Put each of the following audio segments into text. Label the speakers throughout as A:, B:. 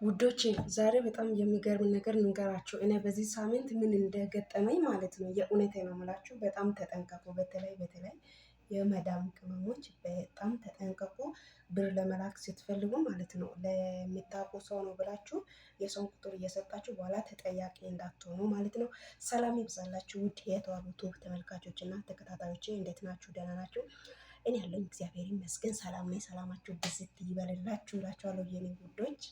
A: ውዶቼ ዛሬ በጣም የሚገርም ነገር ልንገራችሁ። እኔ በዚህ ሳምንት ምን እንደገጠመኝ ማለት ነው። የእውነቴ ነው የምላችሁ። በጣም ተጠንቀቁ። በተለይ የመዳም ቅመሞች በጣም ተጠንቀቁ። ብር ለመላክ ስትፈልጉ ማለት ነው ለሚታወቁ ሰው ነው ብላችሁ የሰውን ቁጥር እየሰጣችሁ በኋላ ተጠያቂ እንዳትሆኑ ማለት ነው። ሰላም ይብዛላችሁ ውድ የተዋቡ ዩቱብ ተመልካቾች እና ተከታታዮቼ፣ እንዴት ናችሁ? ደህና ናችሁ? እኔ ያለኝ እግዚአብሔር ይመስገን ሰላም ነኝ። ሰላማችሁ ብዝት ይበልላችሁ እላችኋለሁ የኔ ውዶች።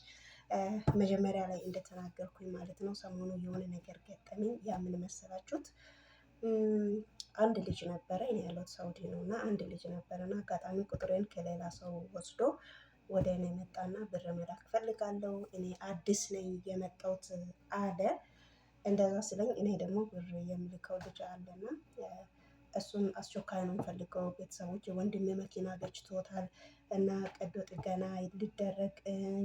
A: መጀመሪያ ላይ እንደተናገርኩኝ ማለት ነው ሰሞኑ የሆነ ነገር ገጠመኝ። ያ ምን መሰላችሁት? አንድ ልጅ ነበረ። እኔ ያለሁት ሳውዲ ነው እና አንድ ልጅ ነበረ እና አጋጣሚ ቁጥሬን ከሌላ ሰው ወስዶ ወደ እኔ መጣና ብር መላክ ፈልጋለሁ እኔ አዲስ ነኝ የመጣሁት አለ። እንደዛ ስለኝ እኔ ደግሞ ብር የምልከው ልጅ አለና እሱን አስቸኳይ ነው የምፈልገው። ቤተሰቦች የወንድሜ መኪና ገጭቶታል እና ቀዶ ጥገና ሊደረግ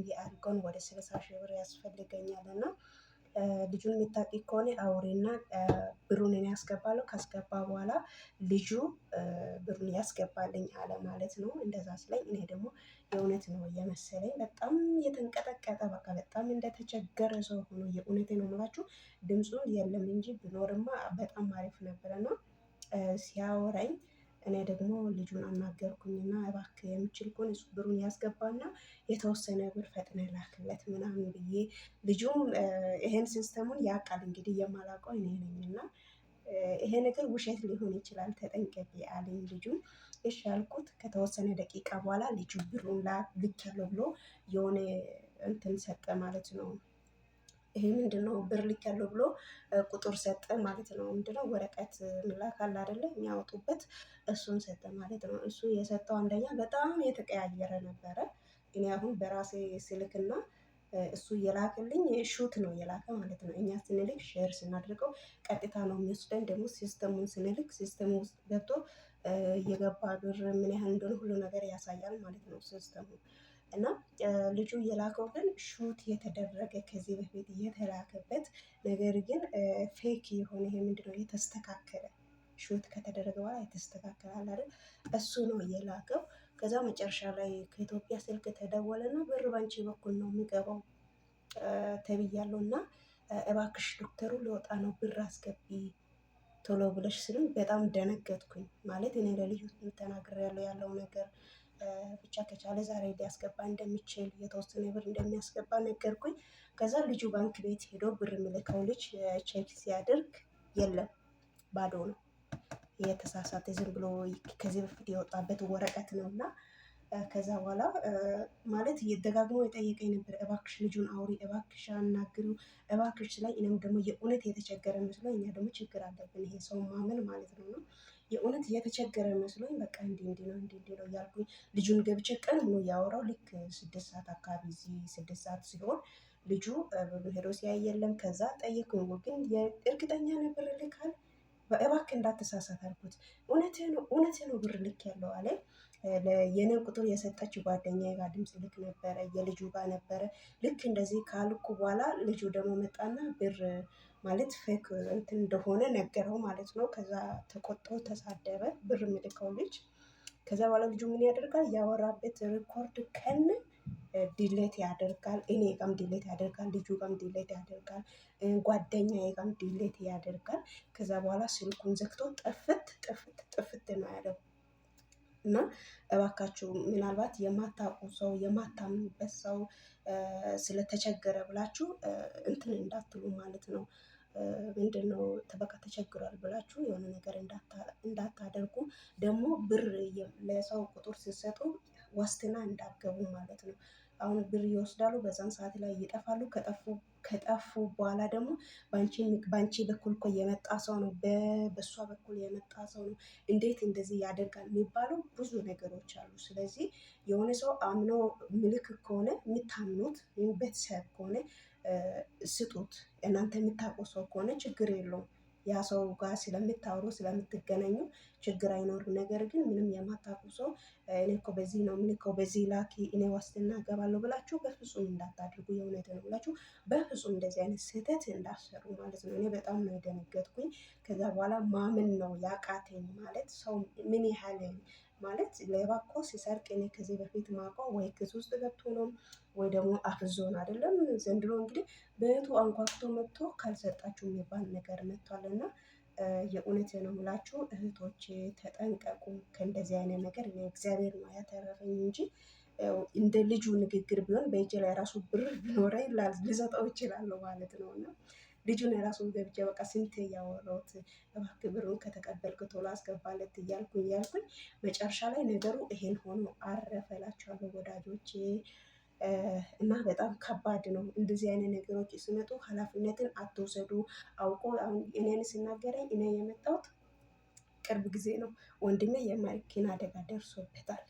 A: የአልጋውን ወደ 30,000 ብር ያስፈልገኛል እና ልጁን የምታውቂ ከሆነ አውሬና ብሩን እኔ ያስገባለሁ። ካስገባ በኋላ ልጁ ብሩን ያስገባልኝ አለ ማለት ነው። እንደዛ ስለኝ እኔ ደግሞ የእውነት ነው የመሰለኝ። በጣም የተንቀጠቀጠ በቃ በጣም እንደተቸገረ ሰው ሆኖ የእውነቴ ነው የምላችሁ። ድምፁን የለም እንጂ ቢኖርማ በጣም አሪፍ ነበረ ነው ሲያወራኝ። እኔ ደግሞ ልጁን አናገርኩኝና እባክህ የምችል ከሆነ እሱ ብሩን ያስገባና የተወሰነ ብር ፈጥነ ላክለት ምናምን ብዬ፣ ልጁም ይሄን ሲስተሙን ያውቃል እንግዲህ የማላውቀው እኔ ነኝ እና ይሄ ነገር ውሸት ሊሆን ይችላል ተጠንቀቂ አለኝ ልጁ። እሺ አልኩት። ከተወሰነ ደቂቃ በኋላ ልጁ ብሩን ልኬያለሁ ብሎ የሆነ እንትን ሰጠ ማለት ነው። ይሄ ምንድነው ብር ልኬያለሁ ብሎ ቁጥር ሰጠ ማለት ነው። ምንድነው ወረቀት ምላክ አለ አይደለ የሚያወጡበት፣ እሱን ሰጠ ማለት ነው። እሱ የሰጠው አንደኛ በጣም የተቀያየረ ነበረ። እኔ አሁን በራሴ ስልክና እሱ የላክልኝ ሹት ነው የላከ ማለት ነው። እኛ ስንልክ ሼር ስናደርገው ቀጥታ ነው የሚወስደን። ደግሞ ሲስተሙን ስንልክ ሲስተሙ ውስጥ ገብቶ የገባ ብር ምን ያህል እንደሆነ ሁሉ ነገር ያሳያል ማለት ነው ሲስተሙ። እና ልጁ የላከው ግን ሹት የተደረገ ከዚህ በፊት የተላከበት ነገር ግን ፌክ የሆነ ይሄ ምንድነው የተስተካከለ ሹት ከተደረገ በኋላ የተስተካከለ አለ አይደል? እሱ ነው የላከው። ከዛ መጨረሻ ላይ ከኢትዮጵያ ስልክ ተደወለና ብር ባንቺ በኩል ነው የሚገባው ተብያለሁ እና እባክሽ ዶክተሩ ሊወጣ ነው ብር አስገቢ ቶሎ ብለሽ ስሉኝ በጣም ደነገጥኩኝ። ማለት እኔ ለልጁ ተናግሬያለሁ ያለው ነገር ብቻ ከቻለ ዛሬ ሊያስገባ እንደሚችል የተወሰነ ብር እንደሚያስገባ ነገርኩኝ። ከዛ ልጁ ባንክ ቤት ሄዶ ብር የሚልከው ልጅ ቼክ ሲያደርግ የለም፣ ባዶ ነው። የተሳሳተ ዝም ብሎ ከዚህ በፊት የወጣበት ወረቀት ነው እና ከዛ በኋላ ማለት ደጋግሞ የጠየቀኝ ነበር፣ እባክሽ ልጁን አውሪ፣ እባክሽ አናግሪው፣ እባክሽ ላይ እኔም ደግሞ የእውነት የተቸገረ መስሎኝ፣ እኛ ደግሞ ችግር አለብን ይሄ ሰው ማመን ማለት ነው። የእውነት የተቸገረ መስሎኝ በቃ እንዲህ ነው እያልኩኝ ልጁን ገብቼ ቀን ሙሉ እያወራው ልክ 6 ሰዓት አካባቢ እዚህ 6 ሰዓት ሲሆን ልጁ ሄዶ ሲያይ የለም። ከዛ ጠየቅኩኝ፣ ግን እርግጠኛ ነበር ልካል? እባክህ እንዳትሳሳት አልኩት። እውነቴ ነው ብር ልክ ያለው አለ። የኔን ቁጥር የሰጠችው ጓደኛዬ ጋር ድምፅ ልክ ነበረ፣ የልጁ ጋር ነበረ። ልክ እንደዚህ ካልኩ በኋላ ልጁ ደግሞ መጣና ብር ማለት ፌክ እንትን እንደሆነ ነገረው ማለት ነው። ከዛ ተቆጥቶ ተሳደበ ብር የሚልከው ልጅ። ከዛ በኋላ ልጁ ምን ያደርጋል? ያወራበት ሪኮርድ ከነ ዲሌት ያደርጋል። እኔ ጋም ዲሌት ያደርጋል፣ ልጁ ጋም ዲሌት ያደርጋል፣ ጓደኛዬ ጋም ዲሌት ያደርጋል። ከዛ በኋላ ስልኩን ዘግቶ ጥፍት ነው ያለው። እና እባካችሁ ምናልባት የማታውቁ ሰው የማታምኑበት ሰው ስለተቸገረ ብላችሁ እንትን እንዳትሉ ማለት ነው። ምንድነው በቃ ተቸግሯል ብላችሁ የሆነ ነገር እንዳታደርጉ። ደግሞ ብር ለሰው ቁጥር ስትሰጡ ዋስትና እንዳትገቡ ማለት ነው። አሁን ብር ይወስዳሉ፣ በዛን ሰዓት ላይ ይጠፋሉ። ከጠፉ በኋላ ደግሞ በአንቺ በኩል እኮ የመጣ ሰው ነው፣ በእሷ በኩል የመጣ ሰው ነው፣ እንዴት እንደዚህ ያደርጋል የሚባሉ ብዙ ነገሮች አሉ። ስለዚህ የሆነ ሰው አምኖ ምልክ ከሆነ የምታምኑት ወይም ቤተሰብ ከሆነ ስጡት። እናንተ የምታውቁ ሰው ከሆነ ችግር የለውም። ያ ሰው ጋር ስለምታወሩ ስለምትገናኙ ችግር አይኖርም። ነገር ግን ምንም የማታውቁ ሰው እኔ እኮ በዚህ ነው የምልከው በዚህ ላኪ እኔ ዋስትና እገባለሁ ብላችሁ በፍጹም እንዳታድርጉ። የእውነት ነው ብላችሁ በፍጹም እንደዚህ አይነት ስህተት እንዳሰሩ ማለት ነው። እኔ በጣም ነው የደነገጥኩኝ። ከዛ በኋላ ማመን ነው ያቃተኝ። ማለት ሰው ምን ያህል ማለት ሌባ እኮ ሲሰርቅ እኔ ከዚህ በፊት ማውቀው ወይ ክስ ውስጥ ገብቶ ነው ወይ ደግሞ አፍዞን አይደለም። ዘንድሮ እንግዲህ በእህቱ አንኳኩቶ መጥቶ ካልሰጣችሁ የሚባል ነገር መጥቷል እና የእውነት ነው የምላችሁ እህቶች ተጠንቀቁ ከእንደዚህ አይነት ነገር። እግዚአብሔር ነው ያተረፈኝ እንጂ እንደ ልጁ ንግግር ቢሆን በእጄ ላይ ራሱ ብር ቢኖረኝ ልሰጠው ይችላለሁ ማለት ነው እና ልጁን የራሱን ገብቼ በቃ ስንቴ እያወራሁት እባክህ ብሩን ከተቀበልክ ቶሎ አስገባለት እያልኩኝ መጨረሻ ላይ ነገሩ ይሄን ሆኖ አረፈ እላችኋለሁ ወዳጆቼ። እና በጣም ከባድ ነው እንደዚህ አይነት ነገሮች ሲመጡ ኃላፊነትን አትወሰዱ። አውቆ አሁን እኔን ሲናገረኝ እኔ የመጣሁት ቅርብ ጊዜ ነው። ወንድሜ የመኪና አደጋ ደርሶበታል።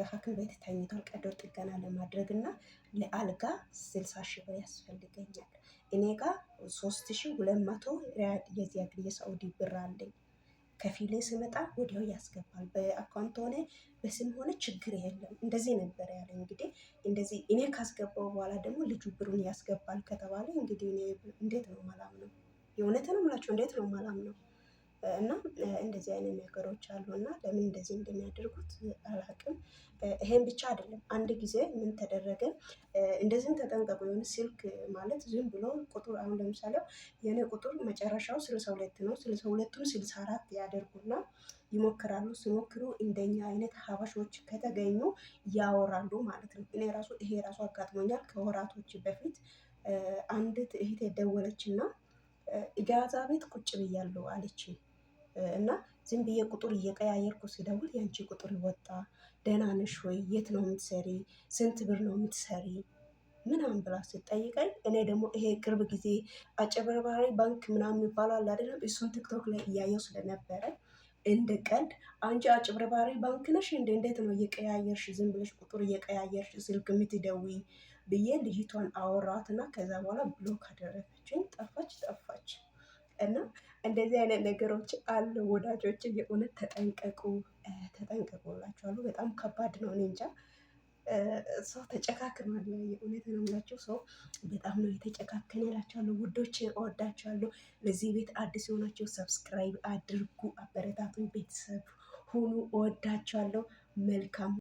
A: ሐኪም ቤት ተኝቷል። ቀዶ ጥገና ለማድረግ እና ለአልጋ 60 ሺህ ብር ያስፈልገኛል። እኔ ጋር 3200 ሪያድ የዚህ ሀገር የሳዑዲ ብር አለኝ። ከፊሌ ስመጣ ወዲያው ያስገባል። በአካውንት ሆነ በስም ሆነ ችግር የለም እንደዚህ ነበር ያለ። እንግዲህ እንደዚህ እኔ ካስገባው በኋላ ደግሞ ልጁ ብሩን ያስገባል ከተባለ እንግዲህ እኔ እንዴት ነው ማላምነው? የእውነት ነው የምላቸው እንዴት ነው ማላምነው? እና እንደዚህ አይነት ነገሮች አሉ እና ለምን እንደዚህ እንደሚያደርጉት አላውቅም። ይሄን ብቻ አይደለም። አንድ ጊዜ ምን ተደረገ? እንደዚህም ተጠንቀቁ። የሆነ ስልክ ማለት ዝም ብሎ ቁጥር አሁን ለምሳሌ የኔ ቁጥር መጨረሻው 62 ነው። 62ቱን 64 ያደርጉና ይሞክራሉ። ሲሞክሩ እንደኛ አይነት ሀበሾች ከተገኙ ያወራሉ ማለት ነው። እኔ ራሱ ይሄ ራሱ አጋጥሞኛል ከወራቶች በፊት። አንዲት እህቴ ደወለችና ኢጃዛ ቤት ቁጭ ብያለሁ አለችኝ። እና ዝም ብዬ ቁጥር እየቀያየርኩ ሲደውል ያንቺ ቁጥር ወጣ። ደህና ነሽ ወይ? የት ነው የምትሰሪ? ስንት ብር ነው የምትሰሪ? ምናምን ብላ ስትጠይቀኝ እኔ ደግሞ ይሄ ቅርብ ጊዜ አጭበርባሪ ባንክ ምናምን ይባላል አይደለም? እሱን ቲክቶክ ላይ እያየው ስለነበረ እንደ ቀልድ አንቺ አጭበርባሪ ባንክ ነሽ እንደ እንዴት ነው እየቀያየርሽ ዝም ብለሽ ቁጥር እየቀያየርሽ ስልክ የምትደውይ ብዬ ልጅቷን አወራትና ከዛ በኋላ ብሎክ አደረገችኝ። ጠፋች። እና እንደዚህ አይነት ነገሮች አሉ ወዳጆች። የእውነት ተጠንቀቁ እላችኋለሁ። በጣም ከባድ ነው። እኔ እንጃ ሰው ተጨካክኗል። የእውነት ነው የምላቸው ሰው በጣም ነው የተጨካከነ እላችኋለሁ። ውዶች እወዳችኋለሁ። ለዚህ ቤት አዲስ የሆናችሁ ሰብስክራይብ አድርጉ፣ አበረታቱን፣ ቤተሰብ ሁኑ። እወዳችኋለሁ። መልካም